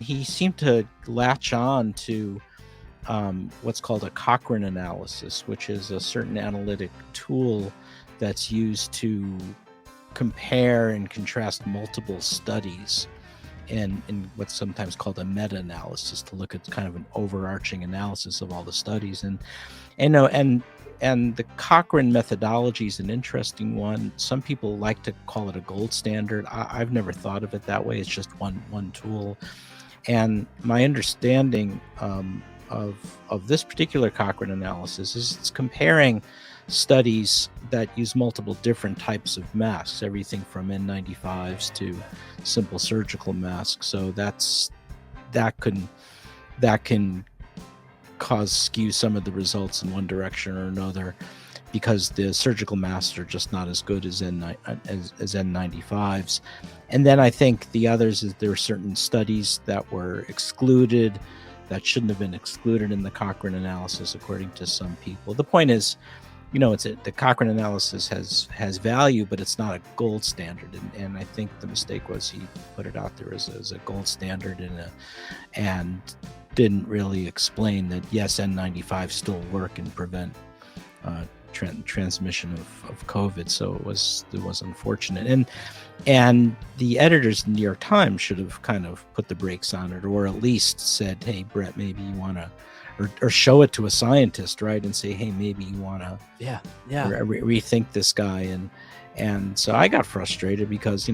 He seemed to latch on to what's called a Cochrane analysis, which is a certain analytic tool that's used to compare and contrast multiple studies in what's sometimes called a meta-analysis, to look at kind of an overarching analysis of all the studies. And the Cochrane methodology is an interesting one. Some people like to call it a gold standard. I've never thought of it that way. It's just one tool. And my understanding of this particular Cochrane analysis is it's comparing studies that use multiple different types of masks, everything from N95s to simple surgical masks. So that can cause skew some of the results in one direction or another, because the surgical masks are just not as good as N95s. And then I think the others is there are certain studies that were excluded that shouldn't have been excluded in the Cochrane analysis, according to some people. The point is, the Cochrane analysis has value, but it's not a gold standard. And I think the mistake was he put it out there as a gold standard and didn't really explain that, yes, N95 still work and prevent transmission of COVID. So it was unfortunate. And the editors in the New York Times should have kind of put the brakes on it, or at least said, hey, Brett, maybe you want to, or show it to a scientist, right? And say, hey, maybe you want to rethink this guy. And so I got frustrated because,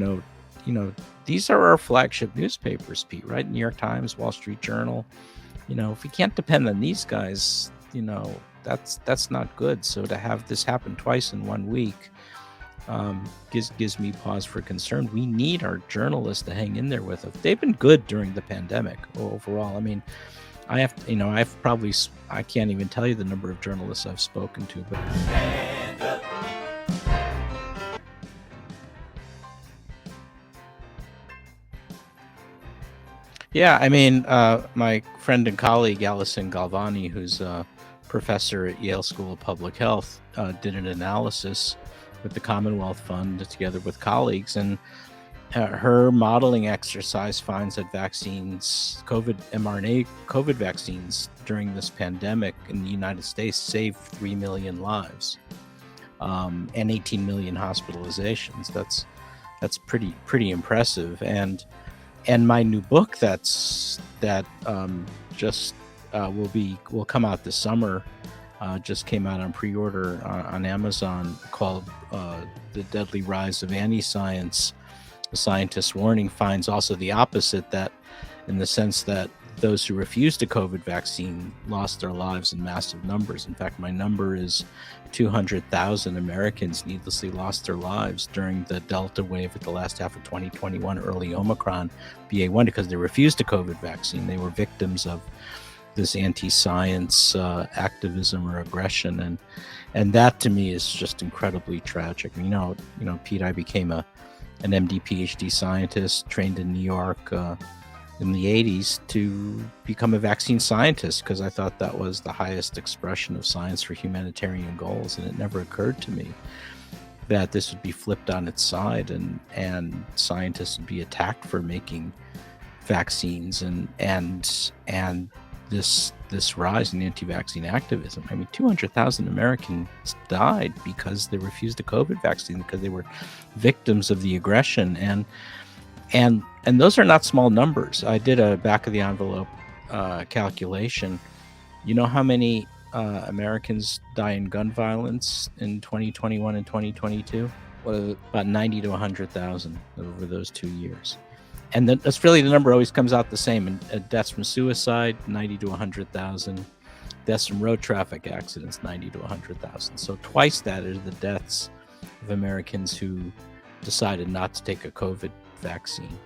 these are our flagship newspapers, Pete, right? New York Times, Wall Street Journal. If we can't depend on these guys, that's not good. So to have this happen twice in 1 week gives me pause for concern. We need our journalists to hang in there with us. They've been good during the pandemic overall. I mean, I can't even tell you the number of journalists I've spoken to, but yeah, I mean, my friend and colleague Allison Galvani, who's a professor at Yale School of Public Health, did an analysis with the Commonwealth Fund together with colleagues, and her modeling exercise finds that mRNA COVID vaccines during this pandemic in the United States saved 3 million lives and 18 million hospitalizations. That's pretty impressive. And my new book will come out this summer. Just came out on pre-order on Amazon, called The Deadly Rise of Anti-Science. The Scientist's Warning finds also the opposite, that in the sense that those who refused a COVID vaccine lost their lives in massive numbers. In fact, my number is 200,000 Americans needlessly lost their lives during the Delta wave at the last half of 2021, early Omicron BA1, because they refused a COVID vaccine. They were victims of this anti-science activism or aggression, and that to me is just incredibly tragic. Pete, I became an MD PhD scientist, trained in New York in the 80s to become a vaccine scientist, because I thought that was the highest expression of science for humanitarian goals. And it never occurred to me that this would be flipped on its side and scientists would be attacked for making vaccines and this rise in anti-vaccine activism. I mean, 200,000 Americans died because they refused a COVID vaccine, because they were victims of the aggression. And those are not small numbers. I did a back of the envelope calculation. You know how many Americans die in gun violence in 2021 and 2022? What is it? About 90 to 100,000 over those 2 years. And that's really, the number always comes out the same. And deaths from suicide, 90 to 100,000. Deaths from road traffic accidents, 90 to 100,000. So twice that is the deaths of Americans who decided not to take a COVID vaccine.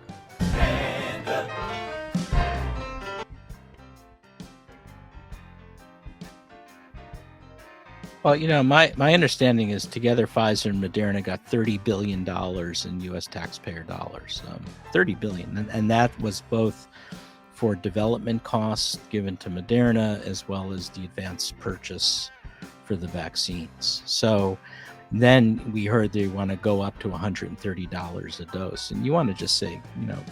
Well, my understanding is together Pfizer and Moderna got $30 billion in U.S. taxpayer dollars, $30 billion. And that was both for development costs given to Moderna as well as the advanced purchase for the vaccines. So, Then we heard they want to go up to $130 a dose. And you want to just say,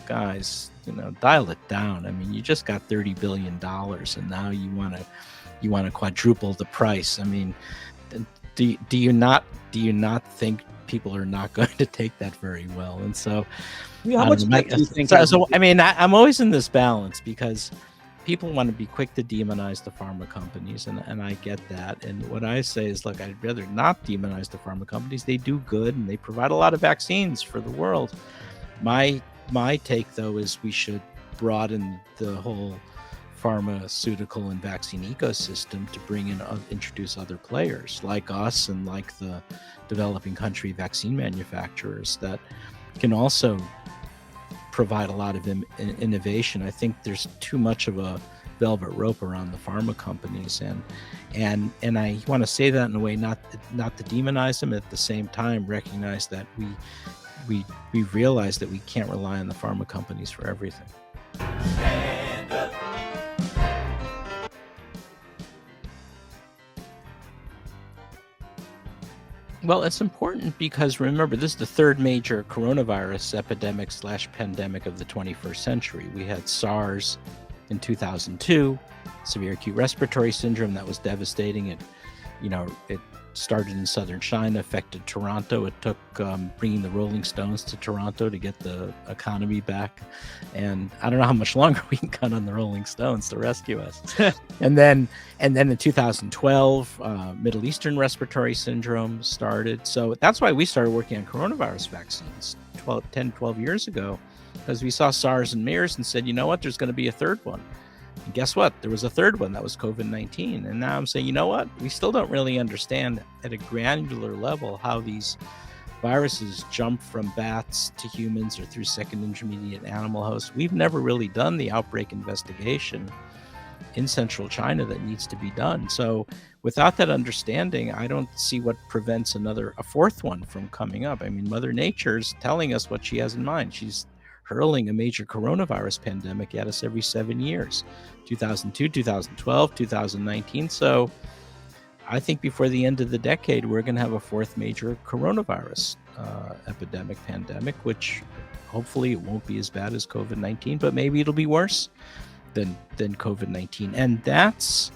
guys, dial it down. I mean, you just got $30 billion and now you want to quadruple the price. I mean, do you not think people are not going to take that very well? And so, how much do you think? So I mean, I'm always in this balance because people want to be quick to demonize the pharma companies, and I get that. And what I say is, look, I'd rather not demonize the pharma companies. They do good, and they provide a lot of vaccines for the world. My take, though, is we should broaden the whole pharmaceutical and vaccine ecosystem to bring in, introduce other players like us and like the developing country vaccine manufacturers that can also provide a lot of innovation. I think there's too much of a velvet rope around the pharma companies, and I want to say that in a way not to demonize them, at the same time recognize that we realize that we can't rely on the pharma companies for everything. Well, it's important because, remember, this is the third major coronavirus epidemic / pandemic of the 21st century. We had SARS in 2002, severe acute respiratory syndrome that was devastating. It started in southern China, affected Toronto. It took bringing the Rolling Stones to Toronto to get the economy back. And I don't know how much longer we can count on the Rolling Stones to rescue us. and then in 2012, Middle Eastern respiratory syndrome started. So that's why we started working on coronavirus vaccines 12 years ago, because we saw SARS and MERS and said, you know what, there's going to be a third one. And guess what? There was a third one, that was COVID-19. And now I'm saying, you know what? We still don't really understand at a granular level how these viruses jump from bats to humans or through second intermediate animal hosts. We've never really done the outbreak investigation in central China that needs to be done. So without that understanding, I don't see what prevents a fourth one from coming up. I mean, Mother Nature's telling us what she has in mind. She's hurling a major coronavirus pandemic at us every 7 years, 2002, 2012, 2019. So I think before the end of the decade, we're going to have a fourth major coronavirus epidemic, pandemic, which hopefully it won't be as bad as COVID-19, but maybe it'll be worse than COVID-19. And that's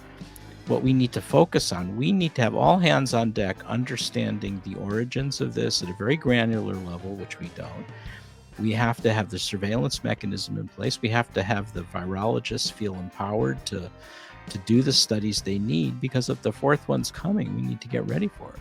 what we need to focus on. We need to have all hands on deck understanding the origins of this at a very granular level, which we don't. We have to have the surveillance mechanism in place. We have to have the virologists feel empowered to do the studies they need, because if the fourth one's coming, we need to get ready for it.